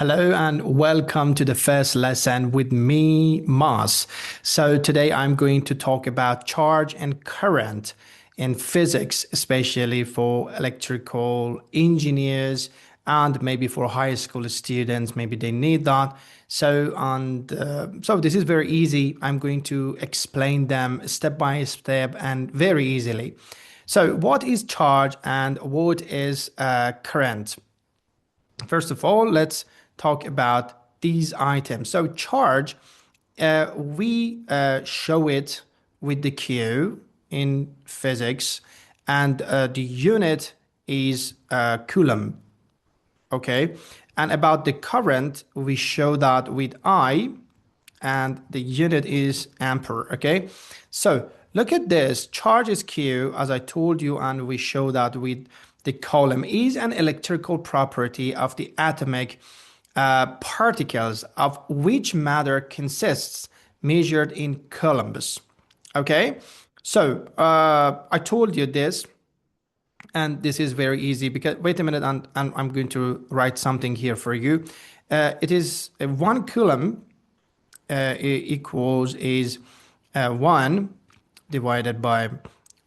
Hello and welcome to the first lesson with me, Moss. So today I'm going to talk about charge and current in physics, especially for electrical engineers and maybe for high school students, maybe they need that. So this is very easy. I'm going to explain them step by step and very easily. So what is charge and what is current? First of all, let's talk about these items. So charge, we show it with the Q in physics, and the unit is coulomb. Okay, and about the current, we show that with I, and the unit is ampere. Okay, so look at this. Charge is Q, as I told you, and we show that with the coulomb is an electrical property of the atomic particles of which matter consists, measured in coulombs. Okay, so I told you this, and this is very easy because wait a minute, and I'm going to write something here for you. It is 1 coulomb equals is 1 divided by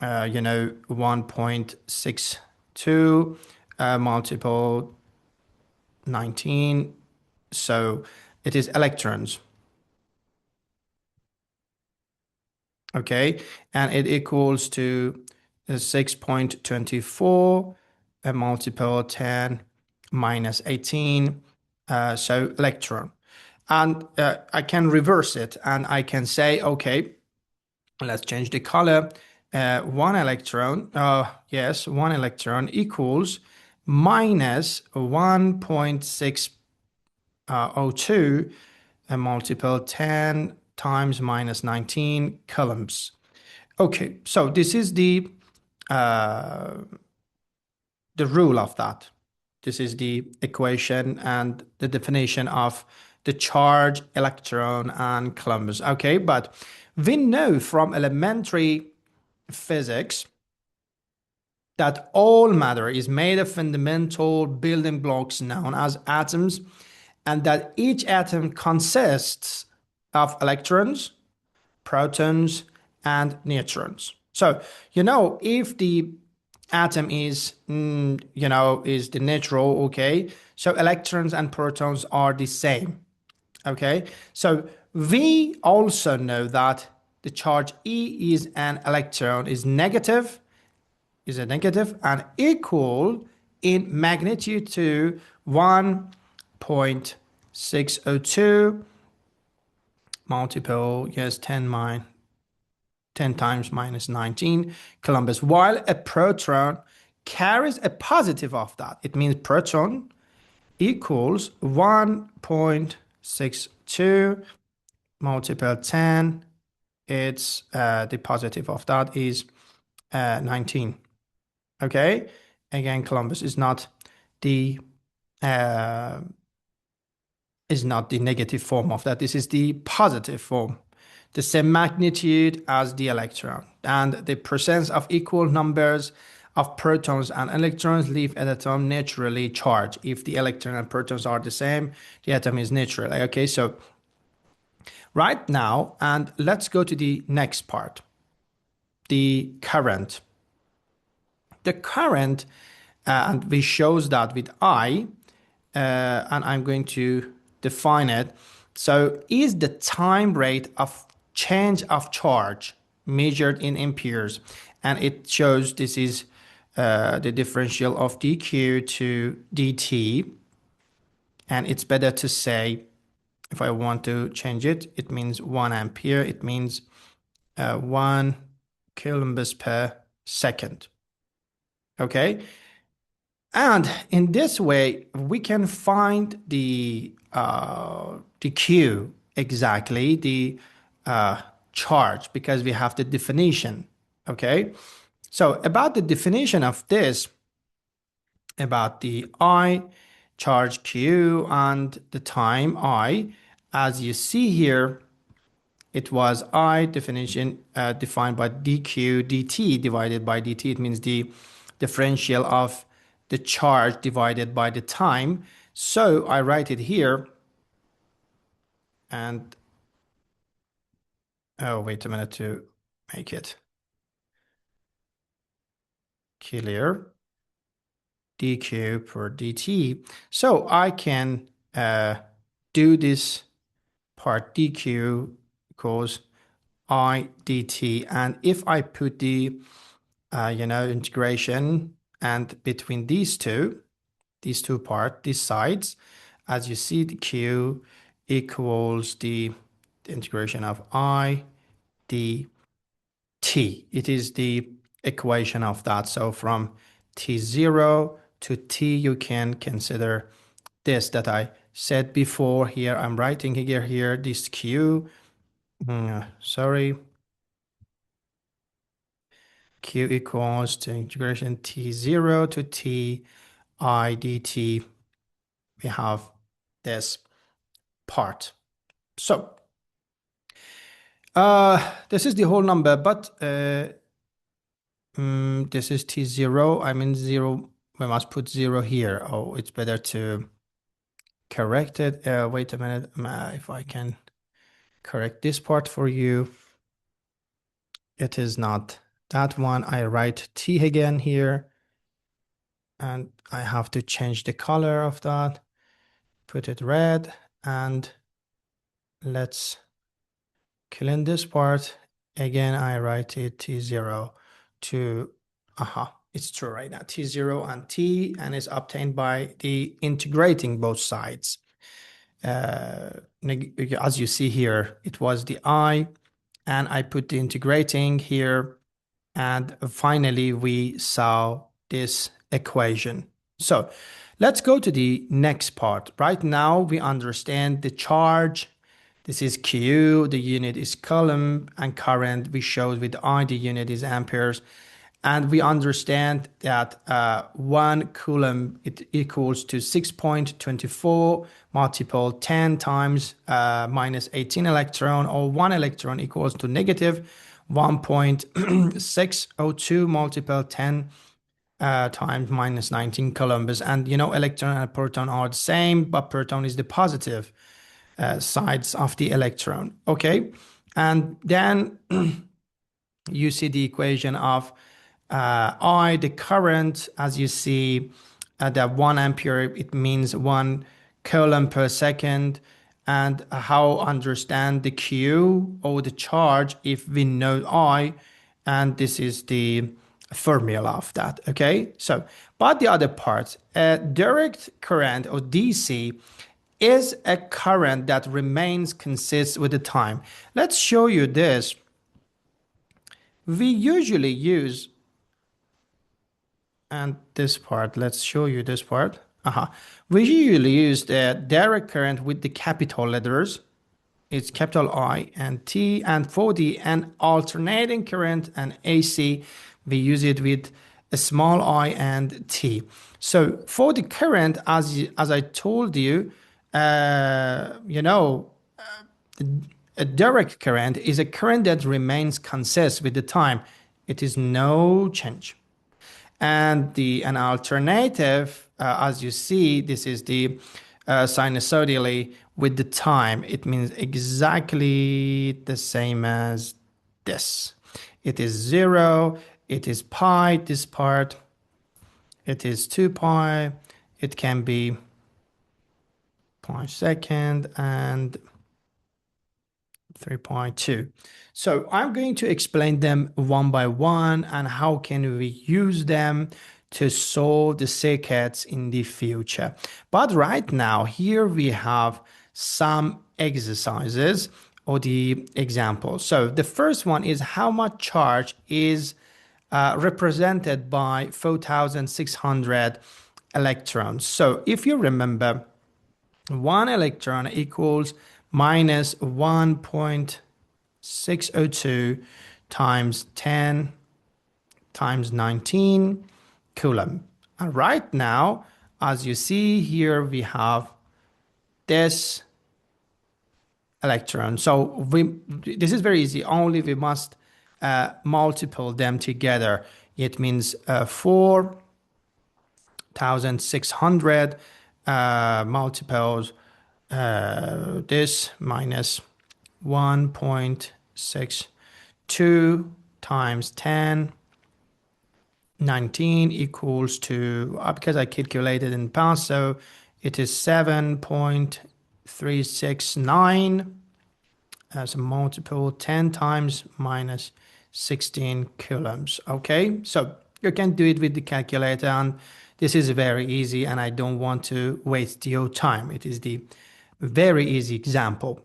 1.62 multiple 19. So it is electrons. Okay, and it equals to 6.24 multiple 10 minus 18. So electron. And I can reverse it and I can say, okay, let's change the color. One electron equals minus 1.602 multiple 10 times minus 19 coulombs. Okay, so this is the rule of that. This is the equation and the definition of the charge, electron, and coulombs. Okay, but we know from elementary physics that all matter is made of fundamental building blocks known as atoms, and that each atom consists of electrons, protons, and neutrons. So, if the atom is the neutral, okay, so electrons and protons are the same. Okay, so we also know that the charge E is an electron, is a negative and equal in magnitude to 1.602 multiple 10 times minus 19 coulombs, while a proton carries a positive of that. It means proton equals 1.62 multiple 10. It's the positive of that is 19. Okay, again, coulombs is not the negative form of that. This is the positive form, the same magnitude as the electron, and the presence of equal numbers of protons and electrons leave an atom neutrally charged. If the electron and protons are the same, the atom is neutral. Okay, so right now, and let's go to the next part, the current. The current, and we shows that with I, and I'm going to define it. So is the time rate of change of charge measured in amperes, and it shows this is the differential of dq to dt, and it's better to say, if I want to change it, it means 1 ampere, it means 1 coulombs per second. Okay, and in this way we can find the Q, exactly the charge, because we have the definition. Okay, so about the definition of this, about the I, charge Q, and the time I, as you see here, it was I definition defined by dq dt divided by dt. It means the differential of the charge divided by the time. So I write it here, and oh, wait a minute to make it clear. dq per dt. So I can do this part dq equals I dt, and if I put the integration and between these two parts, these sides, as you see, the q equals the integration of I dt. It is the equation of that. So from t0 to t, you can consider this that I said before. Here I'm writing here this q, sorry, q equals to integration t0 to t I dt. We have this part. So this is the whole number, but this is t0. I mean 0, we must put 0 here. Oh, it's better to correct it. Wait a minute, if I can correct this part for you. It is not that one. I write t again here, and I have to change the color of that, put it red, and let's clean this part. Again, I write it t0 to, it's true right now, t0 and t, and is obtained by the integrating both sides. As you see here, it was the I, and I put the integrating here, and finally we saw this equation. So let's go to the next part. Right now we understand the charge. This is Q, the unit is coulomb, and current we showed with I, the unit is amperes. And we understand that 1 coulomb, it equals to 6.24 multiple 10 times minus 18 electron, or 1 electron equals to negative 1.602 multiple 10 times minus 19 coulombs. And electron and proton are the same, but proton is the positive sides of the electron. Okay, and then you see the equation of I, the current, as you see, that 1 ampere, it means 1 coulomb per second. And how understand the Q, or the charge, if we know I, and this is the formula of that. Okay, so but the other part, direct current, or DC, is a current that remains consistent with the time. Let's show you this. We usually use, and this part, let's show you this part. We usually use the direct current with the capital letters. It's capital I and T, and for the alternating current and AC, we use it with a small I and T. So for the current, as I told you, a direct current is a current that remains consistent with the time. It is no change. And an alternative, as you see, this is the sinusoidally with the time. It means exactly the same as this. It is 0, it is pi, this part, it is 2 pi, it can be pi second, and 3.2. So I'm going to explain them one by one, and how can we use them to solve the circuits in the future. But right now, here we have some exercises, or the examples. So the first one is how much charge is represented by 4,600 electrons. So if you remember, 1 electron equals minus 1.602 times 10 times 19 coulomb. And right now, as you see here, we have this electron. So this is very easy. Only we must multiply them together. It means 4 1600 multiples this minus 1.62 times 10 19 equals to, because I calculated in pounds, so it is 7.369 as a multiple 10 times minus 16 coulombs. Okay, so you can do it with the calculator, and this is very easy, and I don't want to waste your time. It is the very easy example.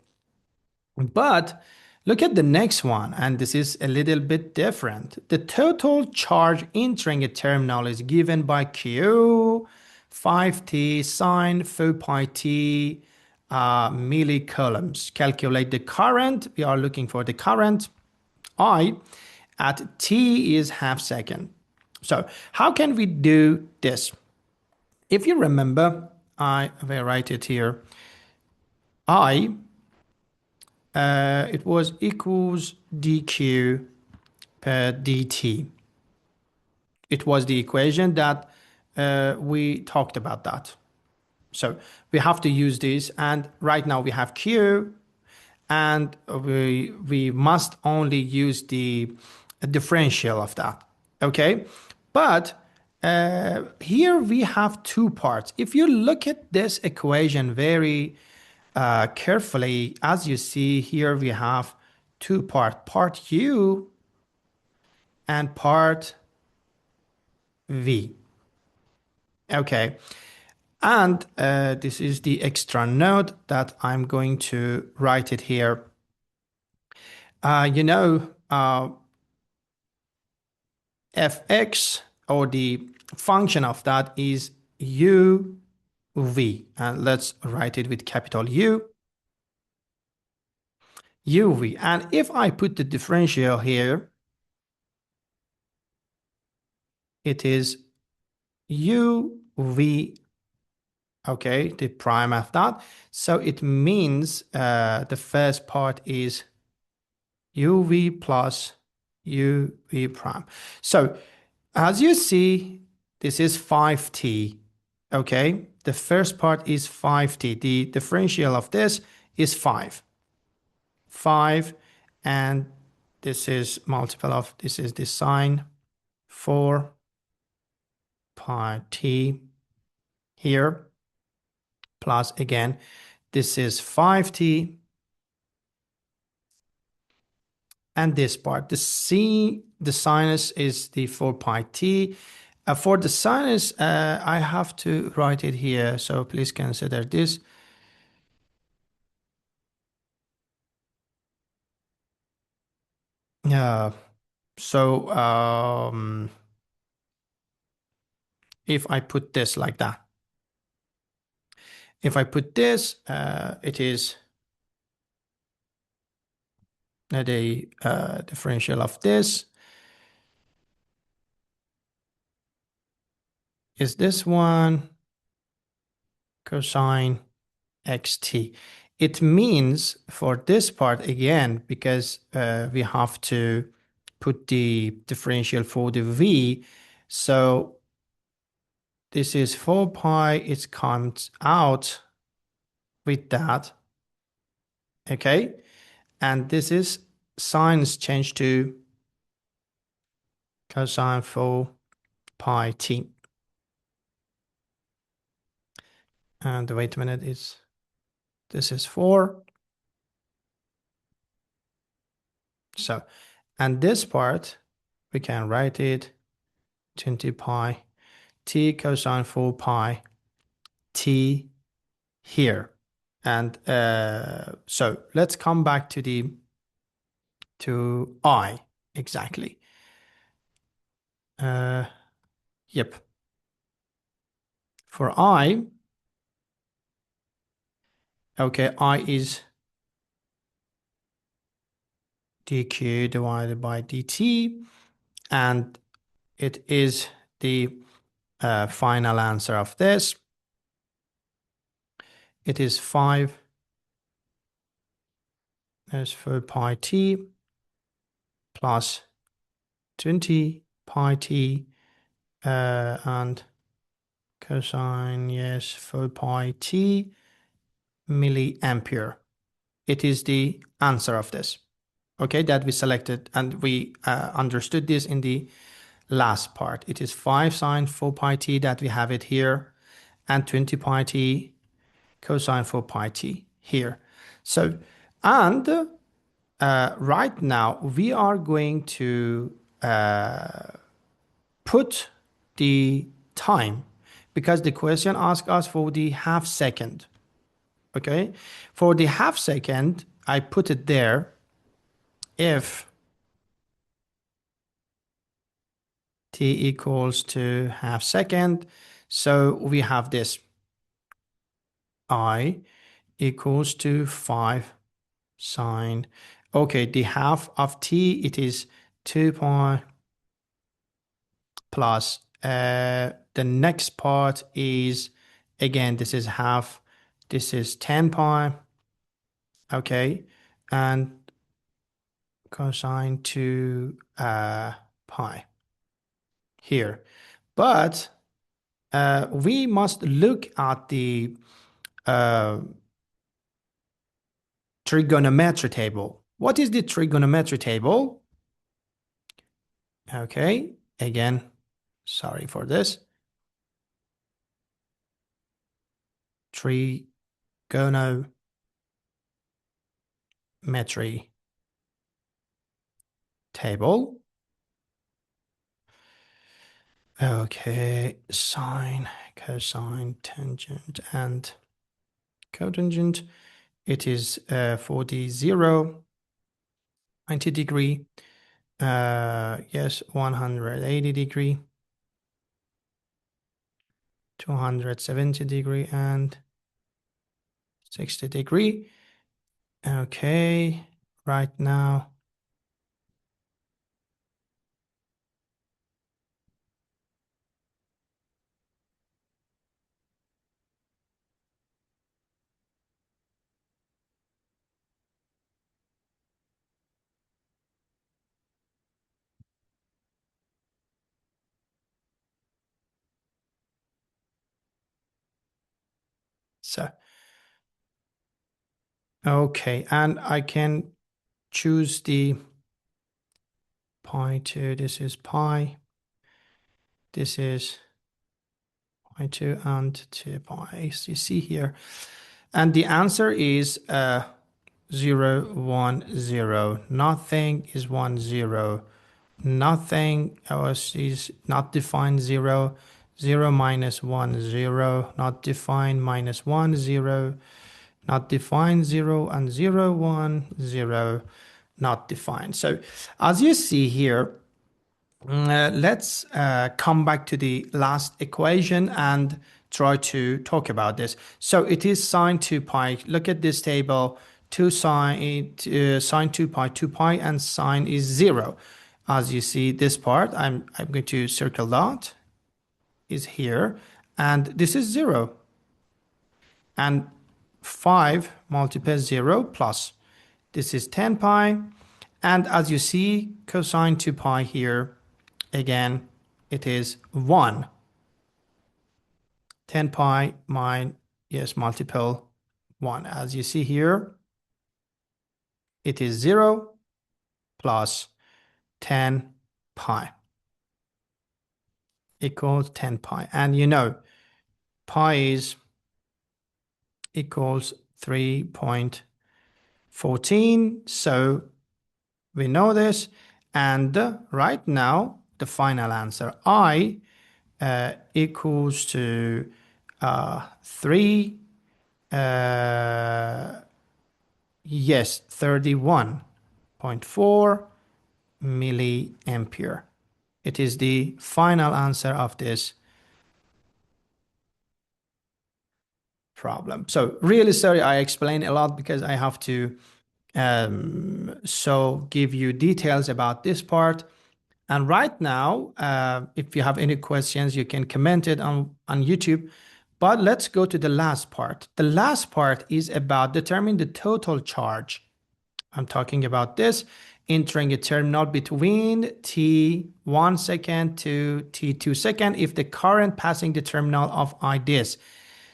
But look at the next one, and this is a little bit different. The total charge entering a terminal is given by Q 5t sine 4 pi t millicoulombs. Calculate the current. We are looking for the current I at t is half second. So how can we do this? If you remember, I will write it here. It was equals dq per dt. It was the equation that we talked about that. So we have to use this, and right now we have q, and we must only use the differential of that. Okay, but here we have two parts. If you look at this equation very carefully, as you see here, we have two parts, part U and part V. Okay, and this is the extra note that I'm going to write it here. Fx, or the function of that, is uv, and let's write it with capital U, uv. And if I put the differential here, it is uv, okay, the prime of that. So it means the first part is uv plus uv prime. So as you see, this is 5t. Okay, the first part is 5t. The differential of this is 5. And this is multiple of, this is the sine 4 pi t here, plus again, this is 5t, and this part, the sinus is the 4 pi t. For the sinus, I have to write it here, so please consider this. If I put this like that, if I put this, it is the differential of this is this one, cosine xt. It means for this part, again, because we have to put the differential for the v, so this is 4 pi, it comes out with that, okay, and this is sine is changed to cosine 4 pi t. And wait a minute, this is 4. So, and this part, we can write it 20 pi t cosine 4 pi t here. And so let's come back to I exactly. Yep. For I, okay, I is dq divided by dt, and it is the final answer of this. It is 5 as 4 pi t plus 20 pi t, and cosine, yes, 4 pi t milliampere. It is the answer of this. Okay, that we selected and we understood this in the last part. It is 5 sine 4 pi t that we have it here, and 20 pi t cosine 4 pi t here. So, and right now we are going to put the time, because the question asks us for the half second. Okay, for the half second, I put it there. If t equals to half second, so we have this I equals to 5 sine. Okay, the half of t, it is 2 pi plus the next part is, again, this is half, this is 10 pi. Okay, and cosine 2 pi here. But we must look at the trigonometry table. What is the trigonometry table? Okay, again, sorry for this. Trigonometry table. Okay, sine, cosine, tangent, and cotangent. It is for the 0, 90 degree, yes, 180 degree, 270 degree, and 60 degree. Okay, right now. So, okay, and I can choose the pi 2. This is pi. This is pi 2 and 2 pi, as you see here. And the answer is 0, 1, 0. Nothing is 1, 0. Nothing else is not defined. 0, 0 minus 1, 0. Not defined. Minus 1, 0. Not defined. 0 and 0, 1, 0. Not defined. So as you see here, let's come back to the last equation and try to talk about this. So it is sine 2 pi. Look at this table. 2 sine, sine 2 pi, 2 pi, and sine is 0. As you see this part, I'm going to circle that, is here, and this is 0. And 5 multiplies 0 plus. This is 10 pi. And as you see, cosine 2 pi here, again, it is 1. 10 pi minus, yes, multiple 1. As you see here, it is 0 plus 10 pi equals 10 pi. And you know, pi is equals 3.14. So we know this. And right now, the final answer, I equals to 3, yes, 31.4 milliampere. It is the final answer of this problem. So really sorry, I explained a lot because I have to so give you details about this part. And right now, if you have any questions, you can comment it on YouTube. But let's go to the last part. The last part is about determining the total charge. I'm talking about this entering a terminal between t1 second to t2 second if the current passing the terminal of I this.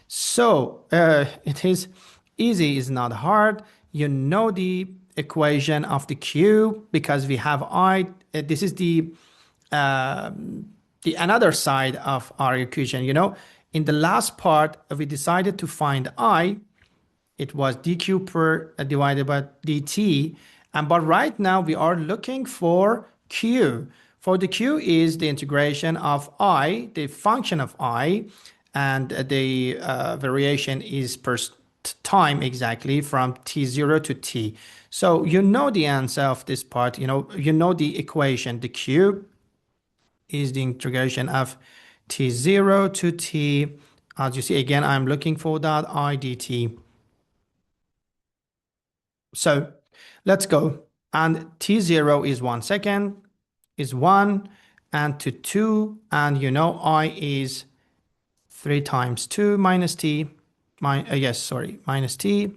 So it is easy, it's not hard. You know the equation of the Q because we have I. This is the another side of our equation. You know, in the last part, we decided to find I. It was dq per divided by dt. And but right now we are looking for q. For the q is the integration of I, the function of I, and the variation is per time exactly from t0 to t. So you know the answer of this part. You know the equation. The q is the integration of t0 to t. As you see, again, I'm looking for that I dt. So let's go. And t0 is 1 second, is 1, and to 2, and you know I is 3 times 2 minus t, minus t,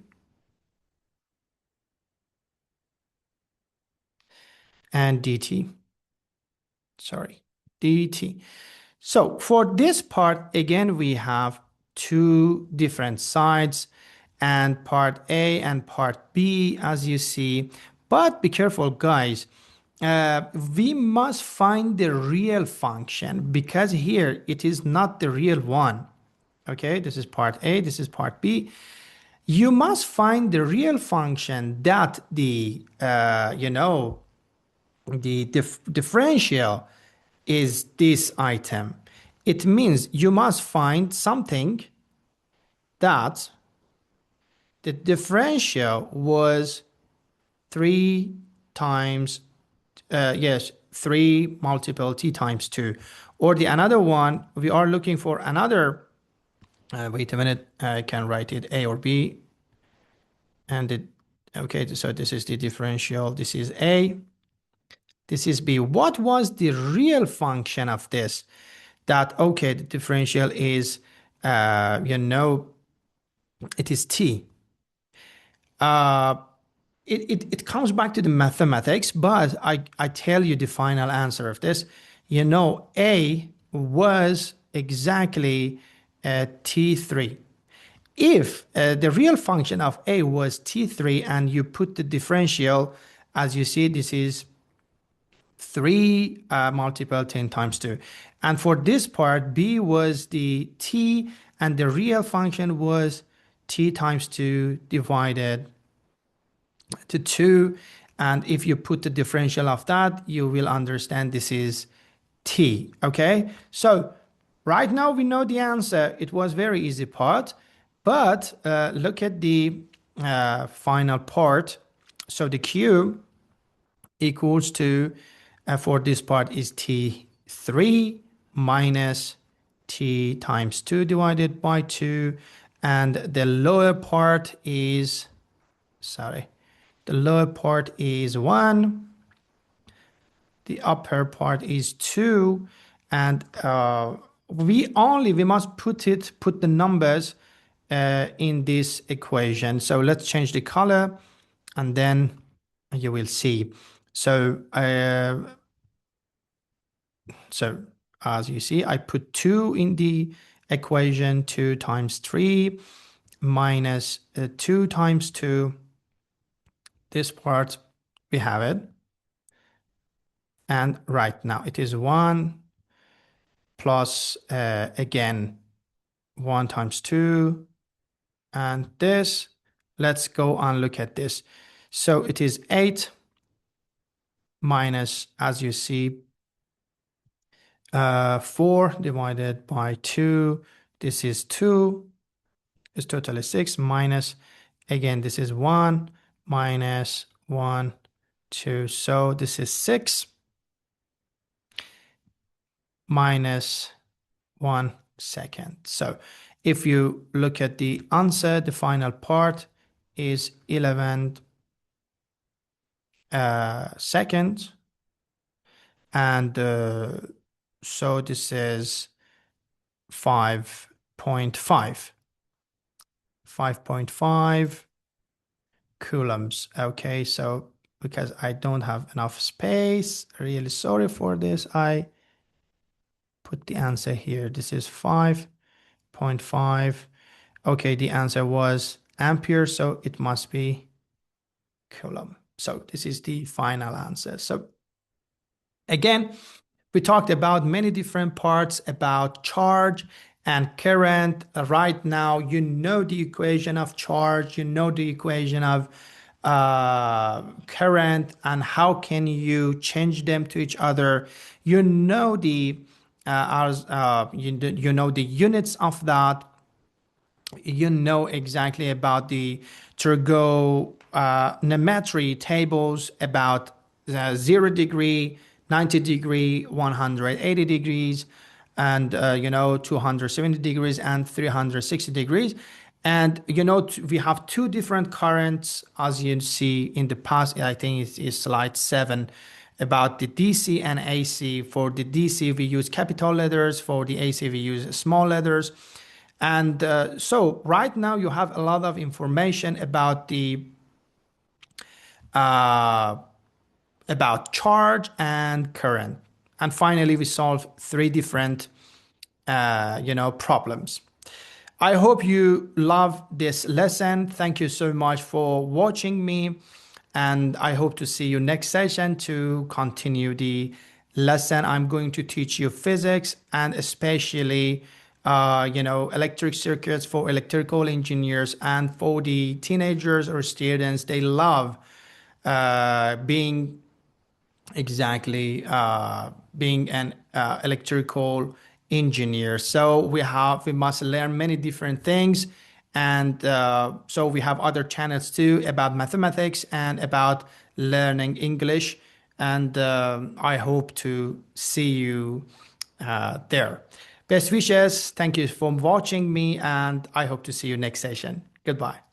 and dt. Sorry, dt. So for this part, again, we have two different sides and part A and part B, as you see. But be careful, guys. We must find the real function because here it is not the real one. Okay, this is part A, this is part B. You must find the real function that the, the differential is this item. It means you must find something that the differential was 3 times, yes, 3 multiple t times 2. Or the another one, we are looking for another, wait a minute, I can write it A or B. And it, okay, so this is the differential, this is A, this is B. What was the real function of this? That, okay, the differential is, it is t. It comes back to the mathematics, but I tell you the final answer of this. You know, A was exactly t3. If the real function of A was t3 and you put the differential, as you see, this is 3 multiple 10 times 2. And for this part, B was the t, and the real function was t times 2 divided to 2. And if you put the differential of that, you will understand this is t. Okay, so right now we know the answer. It was very easy part, but look at the final part. So the q equals to, for this part is t3 minus t times 2 divided by 2. And the lower part is, sorry, the lower part is 1. The upper part is 2. And we must put the numbers in this equation. So let's change the color and then you will see. So so as you see, I put 2 in the equation. 2 times 3 minus 2 times 2. This part, we have it. And right now it is 1 plus, again, 1 times 2. And this, let's go and look at this. So it is 8 minus, as you see, 4 divided by 2. This is 2. It's totally 6 minus, again, this is 1 minus 1, 2. So this is 6 minus 1 second. So if you look at the answer, the final part is 11 seconds. And so this is 5.5. 5.5 coulombs. Okay, so because I don't have enough space. Really sorry for this. I put the answer here. This is 5.5. Okay, the answer was ampere, so it must be coulomb. So this is the final answer. So again, we talked about many different parts about charge and current. Right now, you know the equation of charge, you know the equation of current, and how can you change them to each other. You know the you know the units of that. You know exactly about the trigonometry tables about 0 degree, 90 degree, 180 degrees, and 270 degrees and 360 degrees. And we have two different currents, as you see in the past. I think it's slide 7 about the DC and AC. For the DC, we use capital letters. For the AC, we use small letters. And so right now you have a lot of information uh, about charge and current. And finally, we solve 3 different problems. I hope you love this lesson. Thank you so much for watching me. And I hope to see you next session to continue the lesson. I'm going to teach you physics and especially, electric circuits for electrical engineers and for the teenagers or students. They love being exactly being an electrical engineer. So we must learn many different things, and so we have other channels too about mathematics and about learning English. And I hope to see you there. Best wishes. Thank you for watching me, and I hope to see you next session. Goodbye.